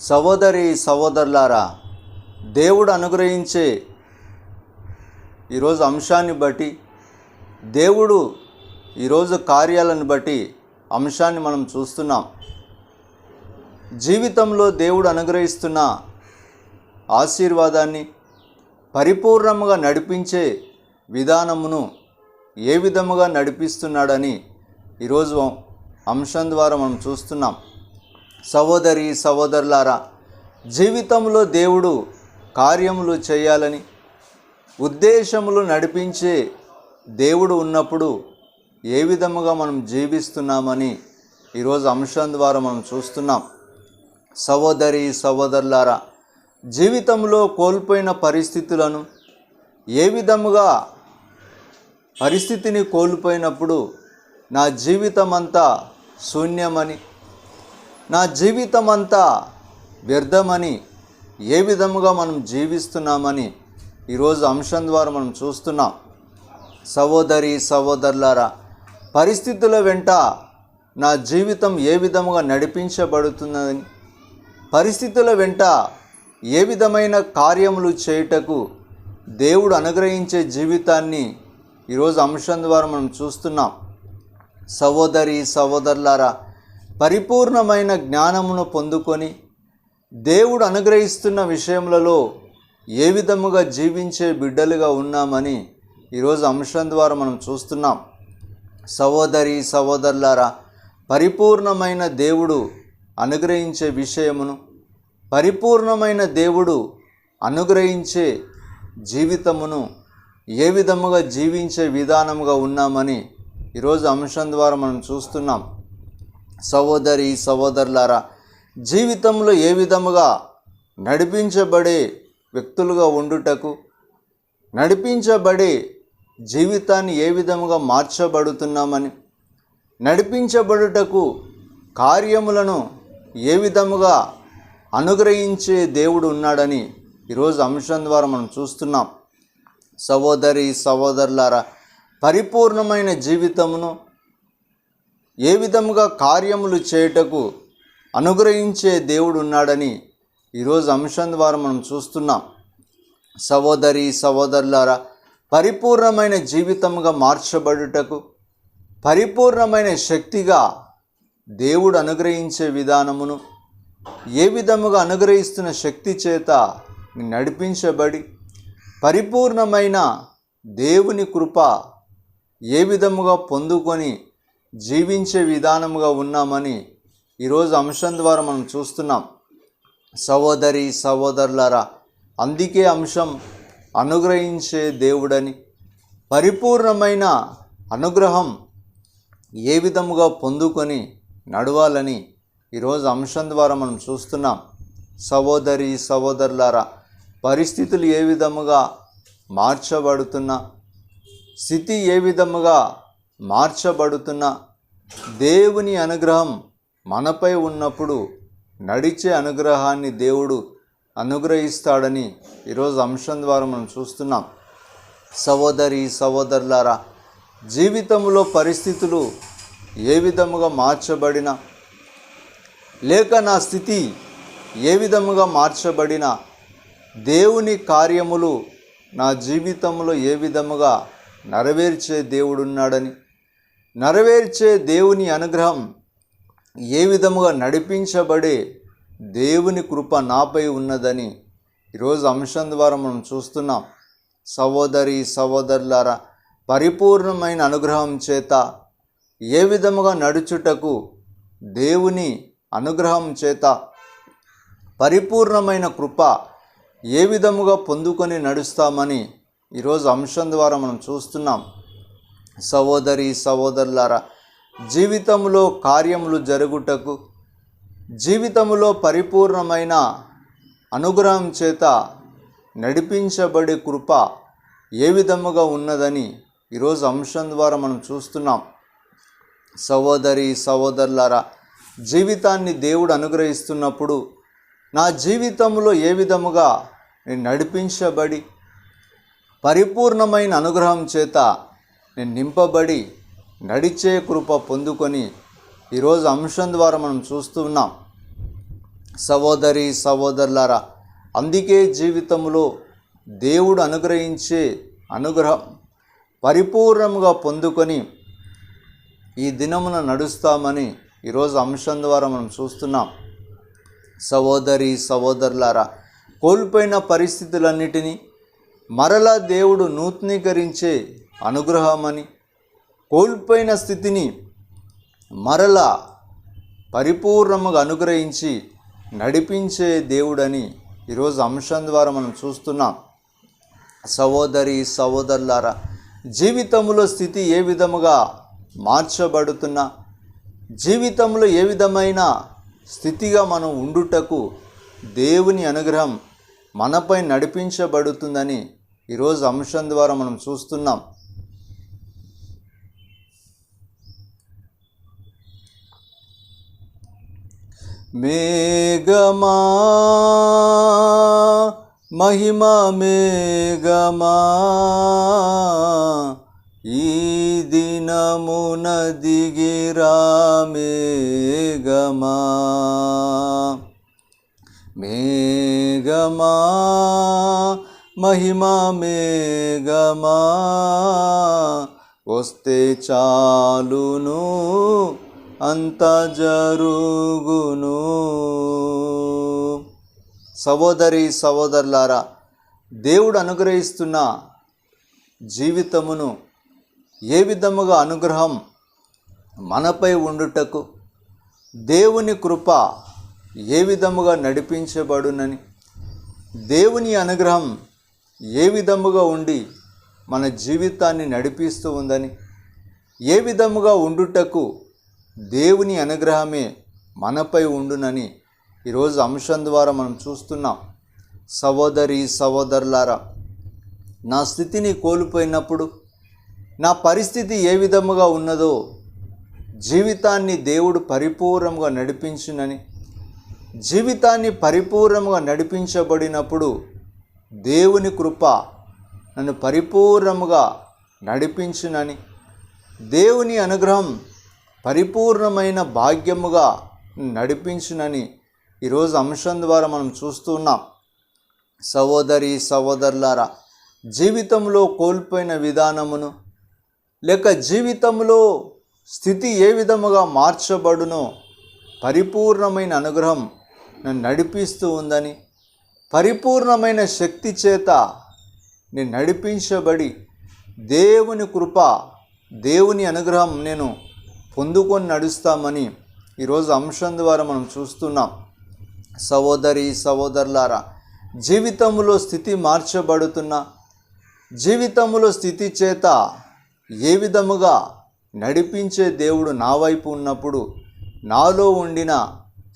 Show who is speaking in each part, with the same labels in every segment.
Speaker 1: సహోదరి సహోదరులారా, దేవుడు అనుగ్రహించే ఈరోజు అంశాన్ని బట్టి, దేవుడు ఈరోజు కార్యాలను బట్టి అంశాన్ని మనం చూస్తున్నాం. జీవితంలో దేవుడు అనుగ్రహిస్తున్న ఆశీర్వాదాన్ని పరిపూర్ణంగా నడిపించే విధానమును ఏ విధముగా నడిపిస్తున్నాడని ఈరోజు అంశం ద్వారా మనం చూస్తున్నాం. సహోదరి సహోదరులారా, జీవితంలో దేవుడు కార్యములు చేయాలని ఉద్దేశములు నడిపించే దేవుడు ఉన్నప్పుడు ఏ విధముగా మనం జీవిస్తున్నామని ఈరోజు అంశం ద్వారా మనం చూస్తున్నాం. సహోదరి సహోదరులారా, జీవితంలో కోల్పోయిన పరిస్థితులను ఏ విధముగా పరిస్థితిని కోల్పోయినప్పుడు నా జీవితం అంతా శూన్యమని, నా జీవితం అంతా వ్యర్థమని ఏ విధముగా మనం జీవిస్తున్నామని ఈరోజు అంశం ద్వారా మనం చూస్తున్నాం. సహోదరి సహోదరులారా, పరిస్థితుల వెంట నా జీవితం ఏ విధముగా నడిపించబడుతున్నదని, పరిస్థితుల వెంట ఏ విధమైన కార్యములు చేయుటకు దేవుడు అనుగ్రహించే జీవితాన్ని ఈరోజు అంశం ద్వారా మనం చూస్తున్నాం. సహోదరి సహోదరులారా, పరిపూర్ణమైన జ్ఞానమును పొందుకొని దేవుడు అనుగ్రహిస్తున్న విషయములలో ఏ విధముగా జీవించే బిడ్డలుగా ఉన్నామని ఈరోజు అంశం ద్వారా మనం చూస్తున్నాం. సహోదరి సహోదరులారా, పరిపూర్ణమైన దేవుడు అనుగ్రహించే విషయమును, పరిపూర్ణమైన దేవుడు అనుగ్రహించే జీవితమును ఏ విధముగా జీవించే విధానముగా ఉన్నామని ఈరోజు అంశం ద్వారా మనం చూస్తున్నాం. సహోదరి సహోదరులారా, జీవితంలో ఏ విధముగా నడిపించబడే వ్యక్తులుగా ఉండుటకు, నడిపించబడే జీవితాన్ని ఏ విధముగా మార్చబడుతున్నామని, నడిపించబడుటకు కార్యములను ఏ విధముగా అనుగ్రహించే దేవుడు ఉన్నాడని ఈరోజు అంశం ద్వారా మనం చూస్తున్నాం. సహోదరి సహోదరులారా, పరిపూర్ణమైన జీవితమును ఏ విధముగా కార్యములు చేయుటకు అనుగ్రహించే దేవుడు ఉన్నాడని ఈరోజు అంశం ద్వారా మనం చూస్తున్నాం. సహోదరి సహోదరులారా, పరిపూర్ణమైన జీవితముగా మార్చబడుటకు, పరిపూర్ణమైన శక్తిగా దేవుడు అనుగ్రహించే విధానమును, ఏ విధముగా అనుగ్రహిస్తున్న శక్తి చేత నడిపించబడి పరిపూర్ణమైన దేవుని కృప ఏ విధముగా పొందుకొని జీవించే విధానముగా ఉన్నామని ఈరోజు అంశం ద్వారా మనం చూస్తున్నాం. సహోదరి సహోదరులారా, అందుకే అంశం అనుగ్రహించే దేవుడని, పరిపూర్ణమైన అనుగ్రహం ఏ విధముగా పొందుకొని నడవాలని ఈరోజు అంశం ద్వారా మనం చూస్తున్నాం. సహోదరి సహోదరులారా, పరిస్థితులు ఏ విధముగా మార్చబడుతున్నా, స్థితి ఏ విధముగా మార్చబడుతున్నా, దేవుని అనుగ్రహం మనపై ఉన్నప్పుడు నడిచే అనుగ్రహాన్ని దేవుడు అనుగ్రహిస్తాడని ఈరోజు అంశం ద్వారా మనం చూస్తున్నాం. సహోదరి సహోదరులారా, జీవితంలో పరిస్థితులు ఏ విధముగా మార్చబడినా, లేక నా స్థితి ఏ విధముగా మార్చబడినా, దేవుని కార్యములు నా జీవితంలో ఏ విధముగా నెరవేర్చే దేవుడున్నాడని, నెరవేర్చే దేవుని అనుగ్రహం ఏ విధముగా నడిపించబడే దేవుని కృప నాపై ఉన్నదని ఈరోజు అంశం ద్వారా మనం చూస్తున్నాం. సహోదరి సహోదరులారా, పరిపూర్ణమైన అనుగ్రహం చేత ఏ విధముగా నడుచుటకు, దేవుని అనుగ్రహం చేత పరిపూర్ణమైన కృప ఏ విధముగా పొందుకొని నడుస్తామని ఈరోజు అంశం ద్వారా మనం చూస్తున్నాం. సహోదరి సహోదరులారా, జీవితంలో కార్యములు జరుగుటకు, జీవితంలో పరిపూర్ణమైన అనుగ్రహం చేత నడిపించబడే కృప ఏ విధముగా ఉన్నదని ఈరోజు అంశం ద్వారా మనం చూస్తున్నాం. సహోదరి సహోదరులారా, జీవితాన్ని దేవుడు అనుగ్రహిస్తున్నప్పుడు నా జీవితంలో ఏ విధముగా నేను నడిపించబడి పరిపూర్ణమైన అనుగ్రహం చేత నేను నింపబడి నడిచే కృప పొందుకొని ఈరోజు అంశం ద్వారా మనం చూస్తున్నాం. సహోదరి సహోదరులారా, అందుకే జీవితంలో దేవుడు అనుగ్రహించే అనుగ్రహం పరిపూర్ణంగా పొందుకొని ఈ దినమున నడుస్తామని ఈరోజు అంశం ద్వారా మనం చూస్తున్నాం. సహోదరి సహోదరులారా, కోల్పోయిన పరిస్థితులన్నిటినీ మరలా దేవుడు నూతనీకరించే అనుగ్రహమని, కోల్పోయిన స్థితిని మరలా పరిపూర్ణముగా అనుగ్రహించి నడిపించే దేవుడని ఈరోజు అంశం ద్వారా మనం చూస్తున్నాం. సహోదరి సహోదరులారా, జీవితంలో స్థితి ఏ విధముగా మార్చబడుతున్నా, జీవితంలో ఏ విధమైన స్థితిగా మనం ఉండుటకు దేవుని అనుగ్రహం మనపై నడిపించబడుతుందని ఈరోజు అంశం ద్వారా మనం చూస్తున్నాం. మేఘమా మహిమా మేఘమా ఈ దినమున దిగిరా మేఘమా, మేఘమా మహిమా మేఘమా వస్తే చాలును అంత జరుగును. సహోదరి సహోదరులారా, దేవుడు అనుగ్రహిస్తున్న జీవితమును ఏ విధముగా అనుగ్రహం మనపై ఉండుటకు, దేవుని కృప ఏ విధముగా నడిపించబడునని, దేవుని అనుగ్రహం ఏ విధముగా ఉండి మన జీవితాన్ని నడిపిస్తూ ఉందని, ఏ విధముగా ఉండుటకు దేవుని అనుగ్రహమే మనపై ఉండునని ఈరోజు అంశం ద్వారా మనం చూస్తున్నాం. సహోదరి సహోదరులారా, నా స్థితిని కోల్పోయినప్పుడు, నా పరిస్థితి ఏ విధముగా ఉన్నదో జీవితాన్ని దేవుడు పరిపూర్ణంగా నడిపించునని, జీవితాన్ని పరిపూర్ణంగా నడిపించబడినప్పుడు దేవుని కృప నన్ను పరిపూర్ణముగా నడిపించునని, దేవుని అనుగ్రహం పరిపూర్ణమైన భాగ్యముగా నడిపించునని ఈరోజు అంశం ద్వారా మనం చూస్తున్నాం. సహోదరి సహోదరులారా, జీవితంలో కోల్పోయిన విధానమును లేక జీవితంలో స్థితి ఏ విధముగా మార్చబడునో పరిపూర్ణమైన అనుగ్రహం నన్ను నడిపిస్తూ ఉందని, పరిపూర్ణమైన శక్తి చేత నేను నడిపించబడి దేవుని కృప, దేవుని అనుగ్రహం నేను పొందుకొని నడుస్తామని ఈరోజు అంశం ద్వారా మనం చూస్తున్నాం. సహోదరి సహోదరులారా, జీవితంలో స్థితి మార్చబడుతున్నా, జీవితంలో స్థితి చేత ఏ విధముగా నడిపించే దేవుడు నా వైపు ఉన్నప్పుడు నాలో ఉండిన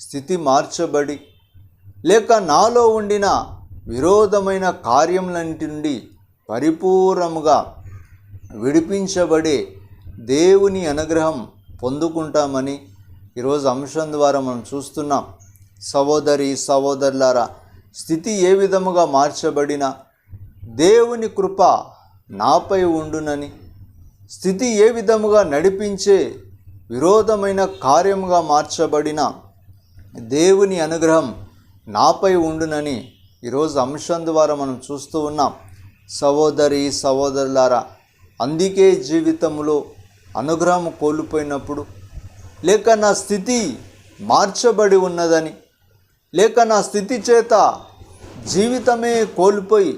Speaker 1: స్థితి మార్చబడి లేక నాలో ఉండిన విరోధమైన కార్యములన్నిటి నుండి పరిపూర్ణముగా విడిపించబడే దేవుని అనుగ్రహం పొందుకుంటామని ఈరోజు అంశం ద్వారా మనం చూస్తున్నాం. సహోదరి సహోదరులారా, స్థితి ఏ విధముగా మార్చబడినా దేవుని కృప నాపై ఉండునని, స్థితి ఏ విధముగా నడిపించే విరోధమైన కార్యముగా మార్చబడిన దేవుని అనుగ్రహం నాపై ఉండునని ఈరోజు అంశం ద్వారా మనం చూస్తూ ఉన్నాం. సహోదరి సహోదరులారా, అందుకే జీవితంలో అనుగ్రహం కోల్పోయినప్పుడు లేక నా స్థితి మార్చబడి ఉన్నదని, లేక నా స్థితి చేత జీవితమే కోల్పోయి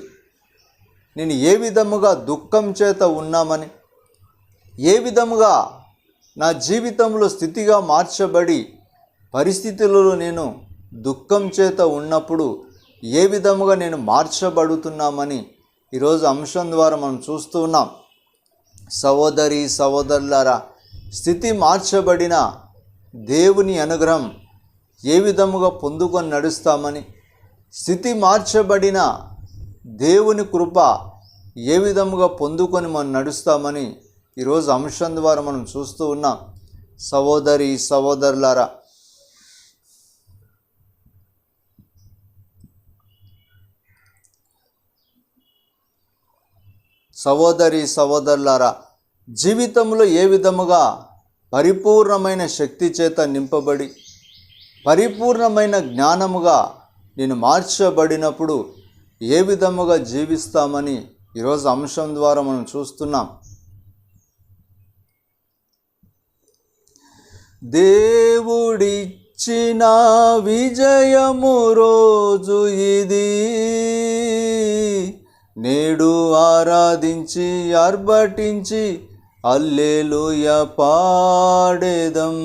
Speaker 1: నేను ఏ విధముగా దుఃఖం చేత ఉన్నామని, ఏ విధముగా నా జీవితంలో స్థితిగా మార్చబడి పరిస్థితులలో నేను దుఃఖం చేత ఉన్నప్పుడు ఏ విధముగా నేను మార్చబడుతున్నామని ఈరోజు అంశం ద్వారా మనం చూస్తూ ఉన్నాం. సహోదరి సహోదరులారా, స్థితి మార్చబడిన దేవుని అనుగ్రహం ఏ విధముగా పొందుకొని నడుస్తామని, స్థితి మార్చబడిన దేవుని కృప ఏ విధముగా పొందుకొని మనం నడుస్తామని ఈరోజు అంశం ద్వారా మనం చూస్తూ ఉన్నాం. సహోదరి సహోదరులారా, సహోదరి సహోదరులారా, జీవితంలో ఏ విధముగా పరిపూర్ణమైన శక్తి చేత నింపబడి పరిపూర్ణమైన జ్ఞానముగా నేను మార్చబడినప్పుడు ఏ విధముగా జీవిస్తామని ఈరోజు అంశం ద్వారా మనం చూస్తున్నాం. దేవుడిచ్చిన విజయము రోజు ఇది, నేడు ఆరాధించి ఆర్భటించి హల్లెలూయా పాడేదం.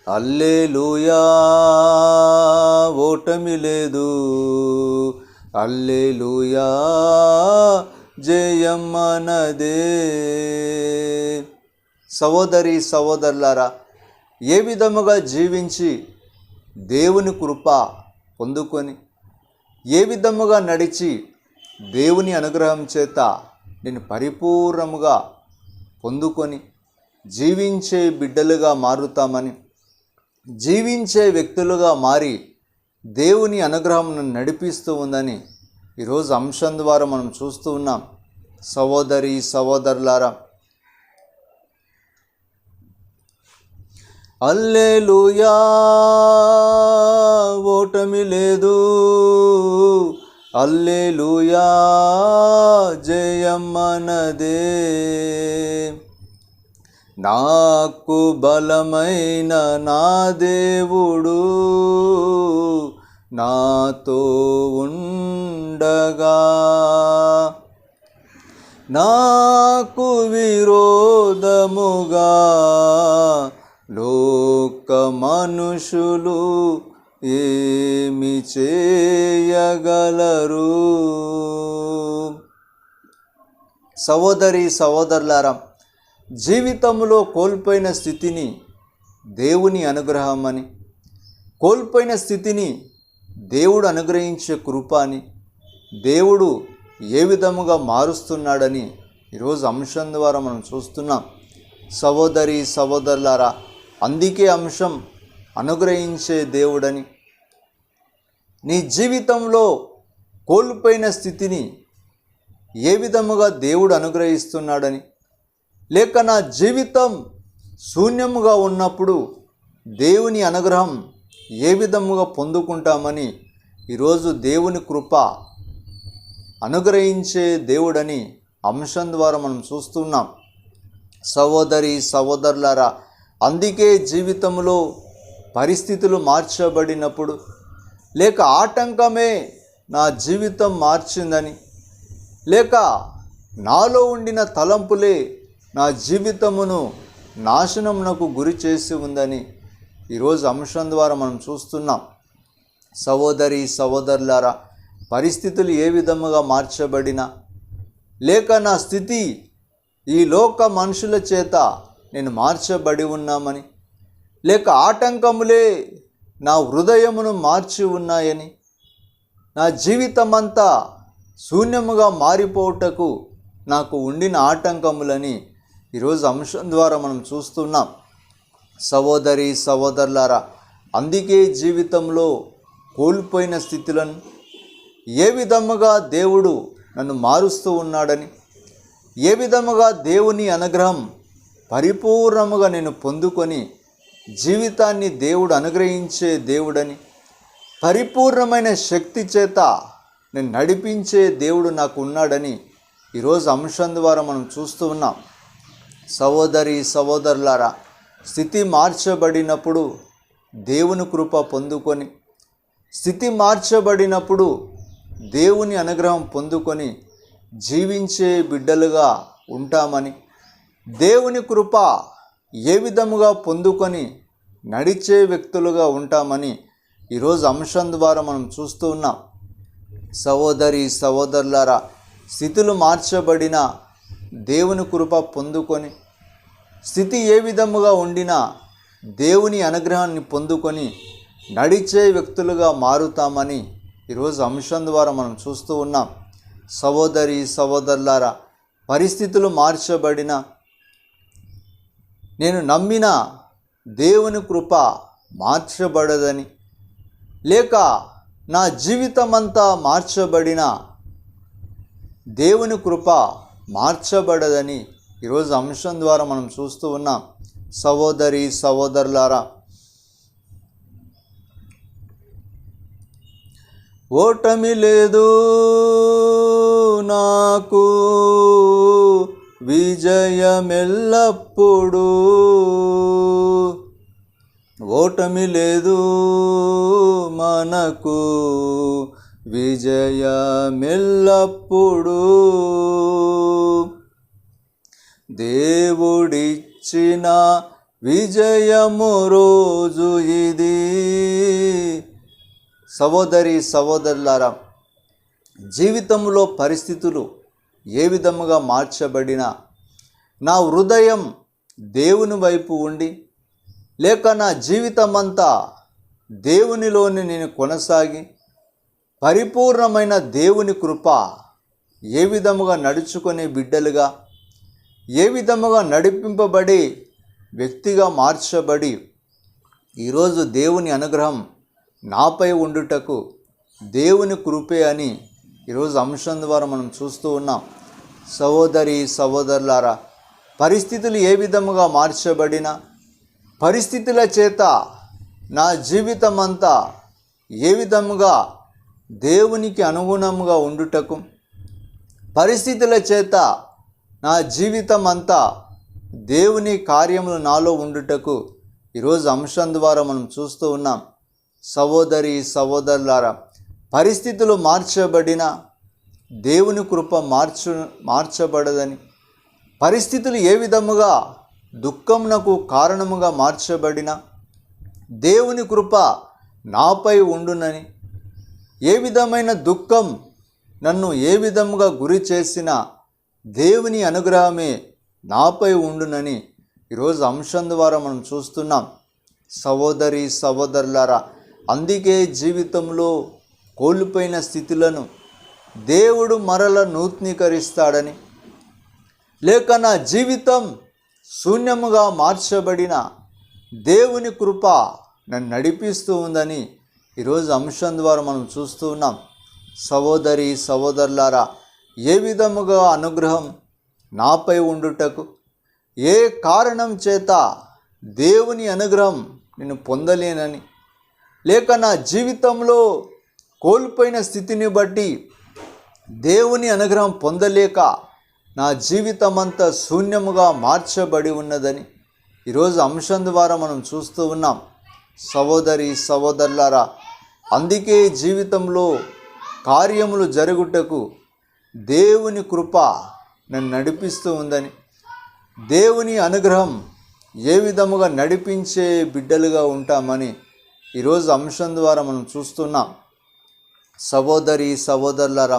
Speaker 1: హల్లెలూయా, ఓటమి లేదు. హల్లెలూయా, జయం మనదే. సహోదరి సహోదరులారా, ఏ విధముగా జీవించి దేవుని కృప పొందుకొని, ఏ విధముగా నడిచి దేవుని అనుగ్రహం చేత నేను పరిపూర్ణముగా పొందుకొని జీవించే బిడ్డలుగా మారుతామని, జీవించే వ్యక్తులుగా మారి దేవుని అనుగ్రహం నడిపిస్తూ ఉందని ఈరోజు అంశం ద్వారా మనం చూస్తూ ఉన్నాం. సహోదరి సహోదరులారా, హల్లెలూయా, ఓటమి లేదు. హల్లెలూయా, జయం మనదే. నాకు బలమైన నా దేవుడు నాతో ఉండగా, నాకు విరోధముగా లోక మనుషులు ఏమి చేయగలరు? సహోదరి సహోదరులారా, జీవితంలో కోల్పోయిన స్థితిని దేవుని అనుగ్రహం అని, కోల్పోయిన స్థితిని దేవుడు అనుగ్రహించే కృప అని, దేవుడు ఏ విధముగా మారుస్తున్నాడని ఈరోజు అంశం ద్వారా మనం చూస్తున్నాం. సహోదరి సహోదరులారా, అందుకే అంశం అనుగ్రహించే దేవుడని. నీ జీవితంలో కోల్పోయిన స్థితిని ఏ విధముగా దేవుడు అనుగ్రహిస్తున్నాడని, లేక నా జీవితం శూన్యముగా ఉన్నప్పుడు దేవుని అనుగ్రహం ఏ విధముగా పొందుకుంటామని ఈరోజు దేవుని కృప అనుగ్రహించే దేవుడని అంశం ద్వారా మనం చూస్తున్నాం. సహోదరి సహోదరులారా, అందుకే జీవితంలో పరిస్థితులు మార్చబడినప్పుడు, లేక ఆటంకమే నా జీవితం మార్చిందని, లేక నాలో ఉండిన తలంపులే నా జీవితమును నాశనమునకు గురి చేసి ఉందని ఈరోజు అంశం ద్వారా మనం చూస్తున్నాం. సహోదరి సహోదరులారా, పరిస్థితులు ఏ విధముగా మార్చబడినా, లేక నా స్థితి ఈ లోక మనుషుల చేత నేను మార్చబడి ఉన్నామని, లేక ఆటంకములే నా హృదయమును మార్చి ఉన్నాయని, నా జీవితమంతా శూన్యముగా మారిపోవుటకు నాకు ఉండిన ఆటంకములని ఈరోజు అంశం ద్వారా మనం చూస్తున్నాం. సహోదరి సహోదరులారా, అందుకే జీవితంలో కోల్పోయిన స్థితులను ఏ విధముగా దేవుడు నన్ను మారుస్తూ ఉన్నాడని, ఏ విధముగా దేవుని అనుగ్రహం పరిపూర్ణముగా నేను పొందుకొని జీవితాన్ని దేవుడు అనుగ్రహించే దేవుడని, పరిపూర్ణమైన శక్తి చేత నేను నడిపించే దేవుడు నాకు ఉన్నాడని ఈరోజు అంశం ద్వారా మనం చూస్తూ ఉన్నాం. సహోదరి సహోదరులారా, స్థితి మార్చబడినప్పుడు దేవుని కృప పొందుకొని, స్థితి మార్చబడినప్పుడు దేవుని అనుగ్రహం పొందుకొని జీవించే బిడ్డలుగా ఉంటామని, దేవుని కృప ఏ విధముగా పొందుకొని నడిచే వ్యక్తులుగా ఉంటామని ఈరోజు అంశం ద్వారా మనం చూస్తూ ఉన్నాం. సహోదరి సహోదరులారా, స్థితులు మార్చబడిన దేవుని కృప పొందుకొని, స్థితి ఏ విధముగా ఉండినా దేవుని అనుగ్రహాన్ని పొందుకొని నడిచే వ్యక్తులుగా మారుతామని ఈరోజు అంశం ద్వారా మనం చూస్తూ ఉన్నాం. సహోదరి సహోదరులారా, పరిస్థితులు మార్చబడిన, నేను నమ్మిన దేవుని కృప మార్చబడదని, లేక నా జీవితమంతా మార్చబడిన దేవుని కృప మార్చబడదని ఈరోజు అంశం ద్వారా మనం చూస్తూ ఉన్నాం. సహోదరి సహోదరులారా, ఓటమి లేదు నాకు, విజయమెల్లప్పుడూ. ఓటమి లేదు మనకు, విజయమెల్లప్పుడూ. దేవుడిచ్చిన విజయము రోజు ఇది. సహోదరి సహోదరులారా, జీవితంలో పరిస్థితులు ఏ విధముగా మార్చబడినా నా హృదయం దేవుని వైపు ఉండి, లేక నా జీవితమంతా దేవునిలోని నేను కొనసాగి పరిపూర్ణమైన దేవుని కృప ఏ విధముగా నడుచుకునే బిడ్డలుగా, ఏ విధముగా నడిపింపబడి వ్యక్తిగా మార్చబడి ఈరోజు దేవుని అనుగ్రహం నాపై ఉండుటకు దేవుని కృపే అని ఈరోజు అంశం ద్వారా మనం చూస్తూ ఉన్నాం. సహోదరి సహోదరులారా, పరిస్థితులు ఏ విధముగా మార్చబడినా, పరిస్థితుల చేత నా జీవితం అంతా ఏ విధముగా దేవునికి అనుగుణముగా ఉండుటకు, పరిస్థితుల చేత నా జీవితం అంతా దేవుని కార్యములు నాలో ఉండుటకు ఈరోజు అంశం ద్వారా మనం చూస్తూ ఉన్నాం. సహోదరి సహోదరులారా, పరిస్థితులు మార్చబడిన దేవుని కృప మార్చబడదని, పరిస్థితులు ఏ విధముగా దుఃఖమునకు కారణముగా మార్చబడిన దేవుని కృప నాపై ఉండునని, ఏ విధమైన దుఃఖం నన్ను ఏ విధముగా గురి చేసిన దేవుని అనుగ్రహమే నాపై ఉండునని ఈరోజు అంశం ద్వారా మనం చూస్తున్నాం. సహోదరి సహోదరులారా, అందుకే జీవితంలో కోల్పోయిన స్థితులను దేవుడు మరల నూతనీకరిస్తాడని, లేక నా జీవితం శూన్యముగా మార్చబడిన దేవుని కృప నన్ను నడిపిస్తూ ఉందని ఈరోజు అంశం ద్వారా మనం చూస్తూ ఉన్నాం. సహోదరి సహోదరులారా, ఏ విధముగా అనుగ్రహం నాపై ఉండుటకు, ఏ కారణం చేత దేవుని అనుగ్రహం నేను పొందలేనని, లేక నా జీవితంలో కోల్పోయిన స్థితిని బట్టి దేవుని అనుగ్రహం పొందలేక నా జీవితం అంతా శూన్యముగా మార్చబడి ఉన్నదని ఈరోజు అంశం ద్వారా మనం చూస్తూ ఉన్నాం. సహోదరి సహోదరులారా, అందుకే జీవితంలో కార్యములు జరుగుటకు దేవుని కృప నన్ను నడిపిస్తూ ఉందని, దేవుని అనుగ్రహం ఏ విధముగా నడిపించే బిడ్డలుగా ఉంటామని ఈరోజు అంశం ద్వారా మనం చూస్తున్నాం. సహోదరి సహోదరులారా,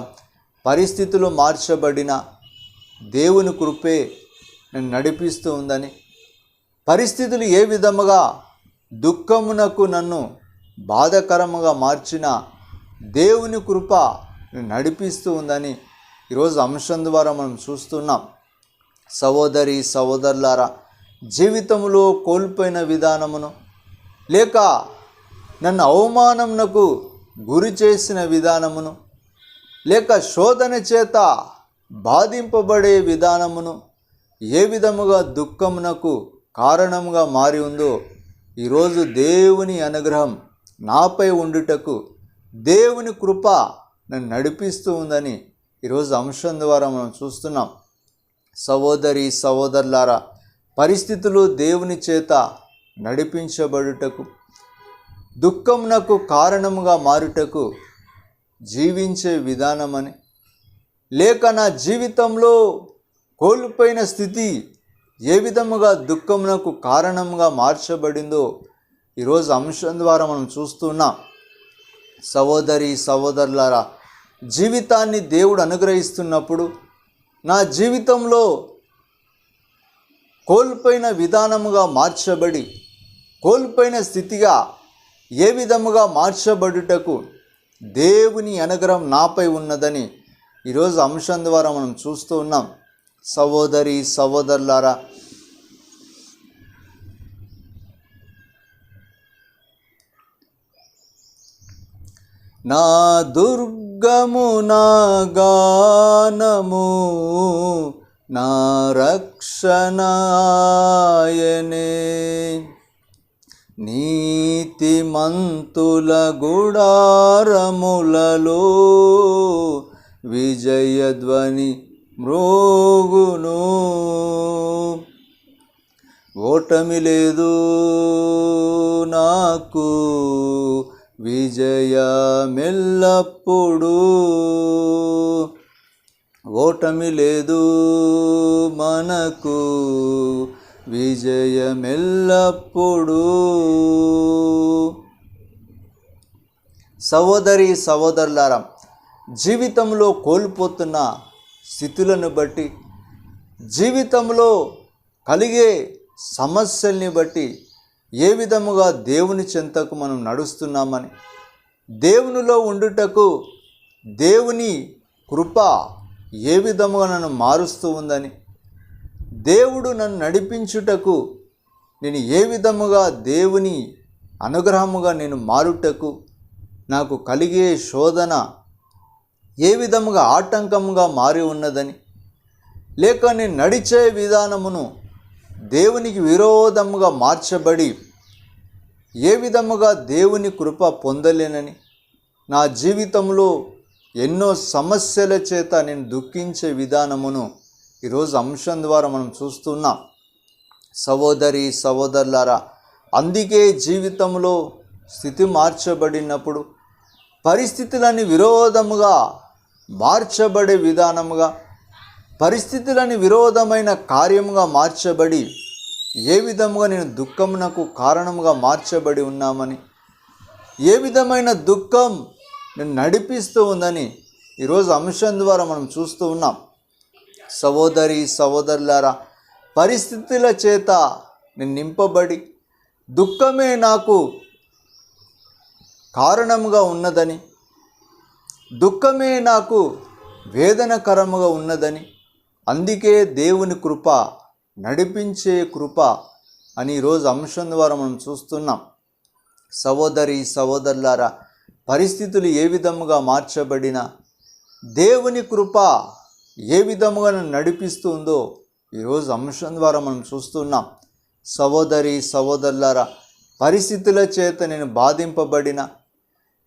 Speaker 1: పరిస్థితులు మార్చబడిన దేవుని కృపే నన్ను నడిపిస్తూ ఉందని, పరిస్థితులు ఏ విధముగా దుఃఖమునకు నన్ను బాధాకరముగా మార్చిన దేవుని కృప నన్ను నడిపిస్తూ ఉందని ఈరోజు అంశం ద్వారా మనం చూస్తున్నాం. సహోదరి సహోదరులారా, జీవితంలో కోల్పోయిన విధానమును, లేక నన్ను అవమానమునకు గురి చేసిన విధానమును, లేక శోధన చేత బాధింపబడే విధానమును ఏ విధముగా దుఃఖమునకు కారణముగా మారి ఉందో ఈరోజు దేవుని అనుగ్రహం నాపై ఉండుటకు దేవుని కృప నన్ను నడిపిస్తూ ఉందని ఈరోజు అంశం ద్వారా మనం చూస్తున్నాం. సహోదరి సహోదరులారా, పరిస్థితులు దేవుని చేత నడిపించబడుటకు, దుఃఖమునకు కారణముగా మారుటకు జీవించే విధానమని, లేక నా జీవితంలో కోల్పోయిన స్థితి ఏ విధముగా దుఃఖమునకు కారణముగా మార్చబడిందో ఈరోజు అంశం ద్వారా మనం చూస్తున్నాం. సహోదరి సహోదరులారా, జీవితాన్ని దేవుడు అనుగ్రహిస్తున్నప్పుడు నా జీవితంలో కోల్పోయిన విధానముగా మార్చబడి, కోల్పోయిన స్థితిగా ఏ విధముగా మార్చబడుటకు దేవుని అనుగ్రహం నాపై ఉన్నదని ఈరోజు అంశం ద్వారా మనం చూస్తూ ఉన్నాం. సహోదరి సహోదరులారా, నా దుర్గము నా గానము నా రక్షణాయనే, నీతిమంతుల గుడారములలో విజయధ్వని మ్రోగును. ఓటమి లేదు నాకు, విజయమెల్లప్పుడు. ఓటమి లేదు మనకు, విజయమెల్లప్పుడు. సహోదరి సహోదరులారా, జీవితంలో కోల్పోతున్న స్థితులను బట్టి, జీవితంలో కలిగే సమస్యల్ని బట్టి ఏ విధముగా దేవుని చెంతకు మనం నడుస్తున్నామని, దేవునిలో ఉండుటకు దేవుని కృప ఏ విధముగా నన్ను మారుస్తూ ఉందని, దేవుడు నన్ను నడిపించుటకు నేను ఏ విధముగా దేవుని అనుగ్రహముగా నేను మారుటకు నాకు కలిగే శోధన ఏ విధముగా ఆటంకముగా మారి ఉన్నదని, లేక నేను నడిచే విధానమును దేవునికి విరోధముగా మార్చబడి ఏ విధముగా దేవుని కృప పొందలేనని, నా జీవితంలో ఎన్నో సమస్యల చేత నేను దుఃఖించే విధానమును ఈరోజు అంశం ద్వారా మనం చూస్తున్నాం. సహోదరి సహోదరులారా, అందుకే జీవితంలో స్థితి మార్చబడినప్పుడు పరిస్థితులని విరోధముగా మార్చబడే విధానముగా, పరిస్థితులని విరోధమైన కార్యముగా మార్చబడి ఏ విధముగా నేను దుఃఖమునకు కారణముగా మార్చబడి ఉన్నామని, ఏ విధమైన దుఃఖం నేను నడిపిస్తూ ఉందని ఈరోజు అంశం ద్వారా మనం చూస్తూ ఉన్నాం. సహోదరి సహోదరులారా, పరిస్థితుల చేత నేను నింపబడి దుఃఖమే నాకు కారణముగా ఉన్నదని, దుఃఖమే నాకు వేదనకరముగా ఉన్నదని, అందుకే దేవుని కృప నడిపించే కృప అని ఈరోజు అంశం ద్వారా మనం చూస్తున్నాం. సహోదరి సహోదరులారా, పరిస్థితులు ఏ విధముగా మార్చబడినా దేవుని కృప ఏ విధముగా నడిపిస్తుందో ఈరోజు అంశం ద్వారా మనం చూస్తున్నాం. సహోదరి సహోదరులారా, పరిస్థితుల చేత నేను బాధింపబడిన,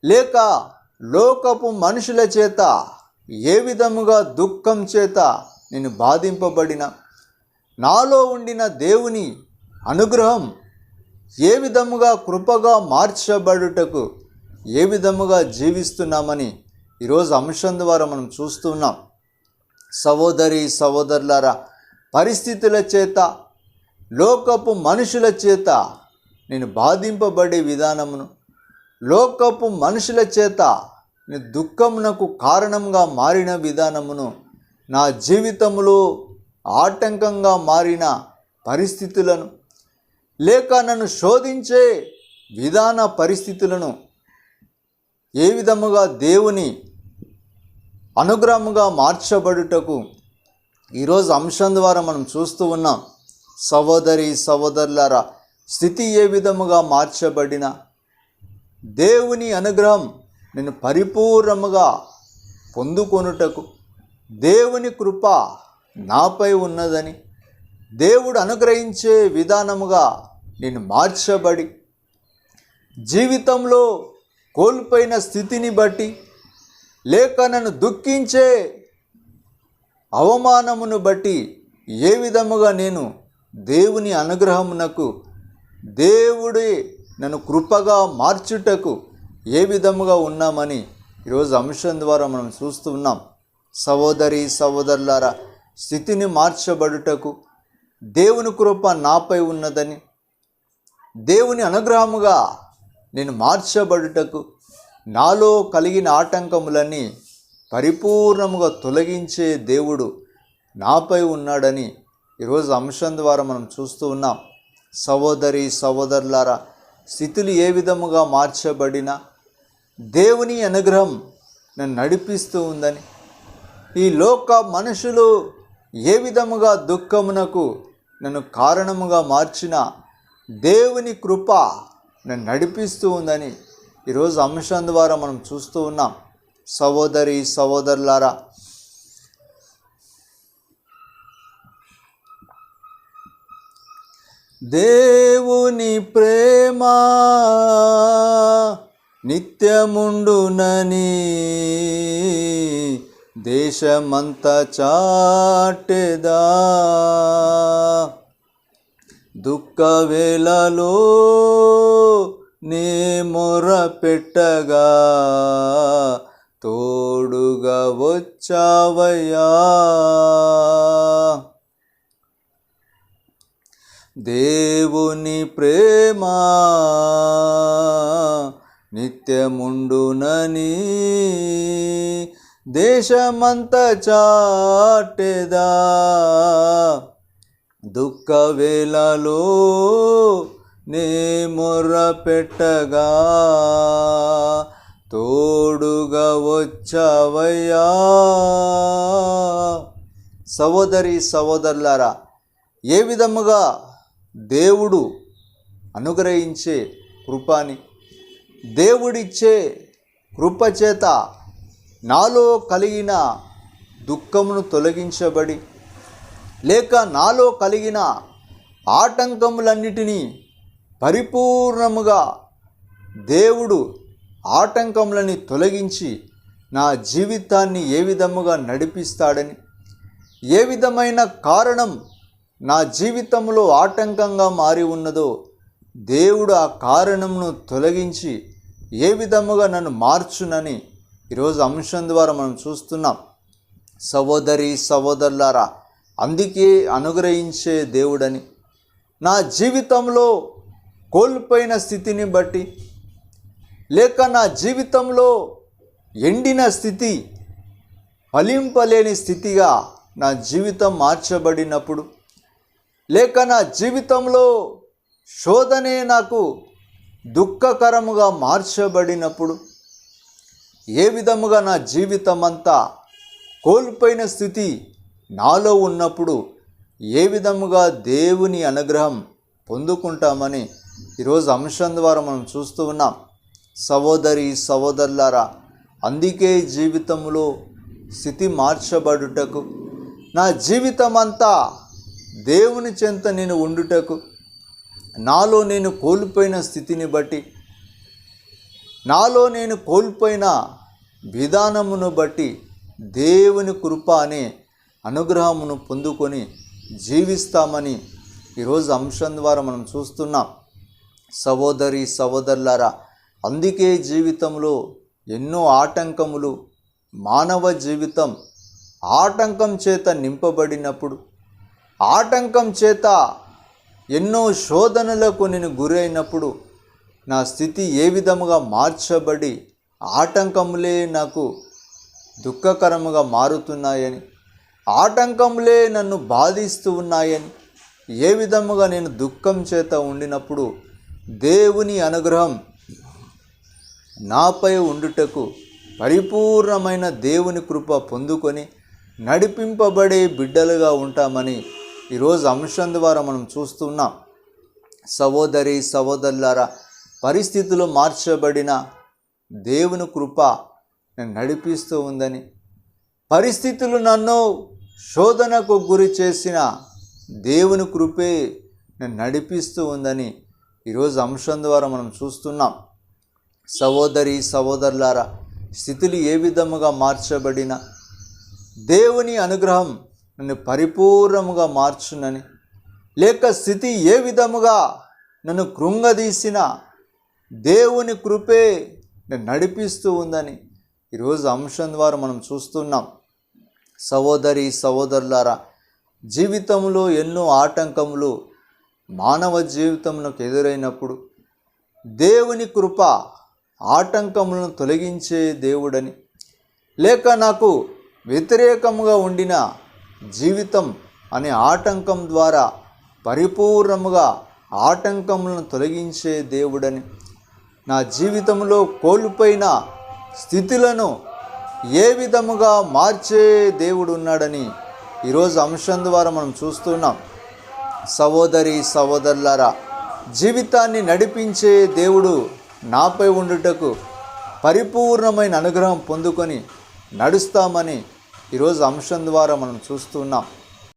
Speaker 1: లేక లోకపు మనుషుల చేత ఏ విధముగా దుఃఖం చేత నేను బాధింపబడిన, నాలో ఉండిన దేవుని అనుగ్రహం ఏ విధముగా కృపగా మార్చబడుటకు ఏ విధముగా జీవిస్తున్నామని ఈరోజు అంశం ద్వారా మనం చూస్తున్నాం. సహోదరి సహోదరులారా, పరిస్థితుల చేత లోకపు మనుషుల చేత నేను బాధింపబడే విధానమును, లోకపు మనుషుల చేత నేను దుఃఖమునకు కారణంగా మారిన విధానమును, నా జీవితంలో ఆటంకంగా మారిన పరిస్థితులను, లేక నన్ను శోధించే విధాన పరిస్థితులను ఏ విధముగా దేవుని అనుగ్రహముగా మార్చబడుటకు ఈరోజు అంశం ద్వారా మనం చూస్తూ ఉన్నాం. సహోదరి సహోదరులారా, స్థితి ఏ విధముగా మార్చబడిన దేవుని అనుగ్రహం నేను పరిపూర్ణముగా పొందుకొనుటకు దేవుని కృప నాపై ఉన్నదని, దేవుడు అనుగ్రహించే విధానముగా నేను మార్చబడి జీవితంలో కోల్పోయిన స్థితిని బట్టి, లేక నన్ను దుఃఖించే అవమానమును బట్టి ఏ విధముగా నేను దేవుని అనుగ్రహమునకు, దేవుడే నన్ను కృపగా మార్చుటకు ఏ విధముగా ఉన్నామని ఈరోజు అంశం ద్వారా మనం చూస్తూ ఉన్నాం. సహోదరి సహోదరులారా, స్థితిని మార్చబడుటకు దేవుని కృప నాపై ఉన్నదని, దేవుని అనుగ్రహముగా నేను మార్చబడుటకు నాలో కలిగిన ఆటంకములన్నీ పరిపూర్ణముగా తొలగించే దేవుడు నాపై ఉన్నాడని ఈరోజు అంశం ద్వారా మనం చూస్తూ ఉన్నాం. సహోదరి సహోదరులారా, స్థితులు ఏ విధముగా మార్చబడినా దేవుని అనుగ్రహం నన్ను నడిపిస్తూ ఉందని, ఈ లోక మనుషులు ఏ విధముగా దుఃఖమునకు నన్ను కారణముగా మార్చిన దేవుని కృప నన్ను నడిపిస్తూ ఉందని ఈరోజు అంశం ద్వారా మనం చూస్తూ ఉన్నాం. సహోదరి సహోదరులారా, దేవుని ప్రేమ నిత్యముండునని దేశమంతా చాటెదా. దుఃఖవేళలో నే మొర పెట్టగా తోడుగా వచ్చావయ్యా. దేవుని ప్రేమ నిత్యముండునని దేశమంతా చాటెదా. దుఃఖవేళలో నే మొర్ర పెట్టగా తోడుగా వచ్చావయ్యా. సహోదరి సహోదరులారా, ఏ విధముగా దేవుడు అనుగ్రహించే కృపని, దేవుడిచ్చే కృపచేత నాలో కలిగిన దుఃఖమును తొలగించబడి, లేక నాలో కలిగిన ఆటంకములన్నిటినీ పరిపూర్ణముగా దేవుడు ఆటంకములని తొలగించి నా జీవితాన్ని ఏ విధముగా నడిపిస్తాడని, ఏ విధమైన కారణం నా జీవితంలో ఆటంకంగా మారి ఉన్నదో దేవుడు ఆ కారణమును తొలగించి ఏ విధముగా నన్ను మార్చునని ఈరోజు అంశం ద్వారా మనం చూస్తున్నాం. సహోదరి సహోదరులారా, అందుకే అనుగ్రహించే దేవుడని, నా జీవితంలో కోల్పోయిన స్థితిని బట్టి, లేక నా జీవితంలో ఎండిన స్థితి, ఫలింపలేని స్థితిగా నా జీవితం మార్చబడినప్పుడు, లేక నా జీవితంలో శోధనే నాకు దుఃఖకరముగా మార్చబడినప్పుడు, ఏ విధముగా నా జీవితం అంతా కోల్పోయిన స్థితి నాలో ఉన్నప్పుడు ఏ విధముగా దేవుని అనుగ్రహం పొందుకుంటామని ఈరోజు అంశం ద్వారా మనం చూస్తూ ఉన్నాం. సహోదరి సహోదరులారా, అందుకే జీవితంలో స్థితి మార్చబడుటకు, నా జీవితం అంతా దేవుని చెంత నేను ఉండుటకు, నాలో నేను కోల్పోయిన స్థితిని బట్టి, నాలో నేను కోల్పోయిన విధానమును బట్టి దేవుని కృప అనే అనుగ్రహమును పొందుకొని జీవిస్తామని ఈరోజు అంశం ద్వారా మనం చూస్తున్నాం. సహోదరి సహోదరులారా, అందుకే జీవితంలో ఎన్నో ఆటంకములు, మానవ జీవితం ఆటంకం చేత నింపబడినప్పుడు, ఆటంకం చేత ఎన్నో శోధనలకు నేను గురైనప్పుడు నా స్థితి ఏ విధముగా మార్చబడి ఆటంకములే నాకు దుఃఖకరముగా మారుతున్నాయని, ఆటంకములే నన్ను బాధిస్తూ ఉన్నాయని, ఏ విధముగా నేను దుఃఖం చేత ఉండినప్పుడు దేవుని అనుగ్రహం నాపై ఉండుటకు, పరిపూర్ణమైన దేవుని కృప పొందుకొని నడిపింపబడే బిడ్డలుగా ఉంటామని ఈరోజు అంశం ద్వారా మనం చూస్తున్నాం. సహోదరి సహోదరులారా, పరిస్థితులు మార్చబడిన దేవుని కృప నన్ను నడిపిస్తూ ఉందని, పరిస్థితులు నన్ను శోధనకు గురి చేసిన దేవుని కృపే నన్ను నడిపిస్తూ ఉందని ఈరోజు అంశం ద్వారా మనం చూస్తున్నాం. సహోదరి సహోదరులారా, స్థితులు ఏ విధముగా మార్చబడిన దేవుని అనుగ్రహం నన్ను పరిపూర్ణముగా మార్చునని, లేక స్థితి ఏ విధముగా నన్ను కృంగదీసిన దేవుని కృపే నన్ను నడిపిస్తూ ఉందని ఈరోజు అంశం ద్వారా మనం చూస్తున్నాం. సహోదరి సహోదరులారా, జీవితంలో ఎన్నో ఆటంకములు మానవ జీవితమునకు ఎదురైనప్పుడు దేవుని కృప ఆటంకములను తొలగించే దేవుడని, లేక నాకు వ్యతిరేకముగా ఉండిన జీవితం అనే ఆటంకం ద్వారా పరిపూర్ణముగా ఆటంకములను తొలగించే దేవుడని, నా జీవితంలో కోల్పోయిన స్థితులను ఏ విధముగా మార్చే దేవుడు ఉన్నాడని ఈరోజు అంశం ద్వారా మనం చూస్తున్నాం. సహోదరి సహోదరులారా, జీవితాన్ని నడిపించే దేవుడు నాపై ఉండుటకు పరిపూర్ణమైన అనుగ్రహం పొందుకొని నడుస్తామని ఈరోజు అంశం ద్వారా మనం చూస్తున్నాం.